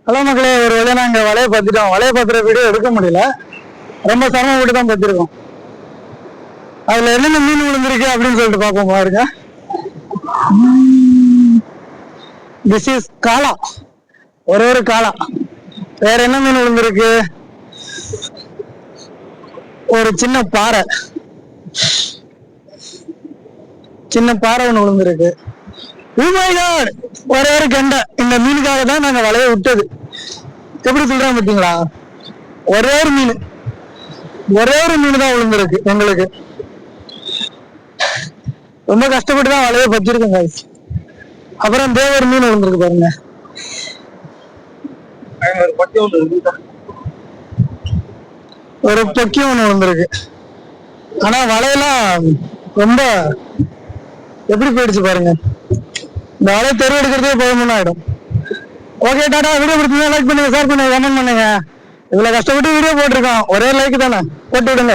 Hello மக்களே, ஒரு வழியா நாங்க வலைய பார்த்துட்டோம். வலைய பார்த்துற வீடியோ எடுக்க முடியல, ரொம்ப சிரமப்பட்டு தான் பார்த்துருக்கோம். அதுல என்னென்ன மீன் விழுந்திருக்கு அப்படின்னு சொல்லிட்டு பார்ப்போம். பாருங்க, திஸ் இஸ் காளா, ஒரு காளா. வேற என்ன மீன் விழுந்திருக்கு? ஒரு சின்ன பாறை ஒண்ணு விழுந்திருக்கு. ஒரே ஒரு கெண்டை. இந்த மீனுக்காக தான் நாங்க வலைய விட்டது. எப்படி சொல்றேன் பாத்தீங்களா? ஒரே ஒரு மீன் தான் விழுந்திருக்கு எங்களுக்கு. ரொம்ப கஷ்டப்பட்டு தான் வலைய பத்திருக்கோங்க. அப்புறம் தேவர் மீன் விழுந்திருக்கு பாருங்க. ஒரு பொக்கி ஒண்ணு விழுந்திருக்கு. ஆனா வலையெல்லாம் ரொம்ப எப்படி போயிடுச்சு பாருங்க. இந்த வலையை தெரு எடுக்கிறதே போதும்னு ஆயிடும். ஓகே, டாடா. வீடியோ பிடிச்சா லைக் பண்ணுங்க, ஷேர் பண்ணுங்க, கமெண்ட் பண்ணுங்க. இவ்வளவு கஷ்டப்பட்டு வீடியோ போட்டிருக்கோம், ஒரே லைக் தானே, போட்டு விடுங்க.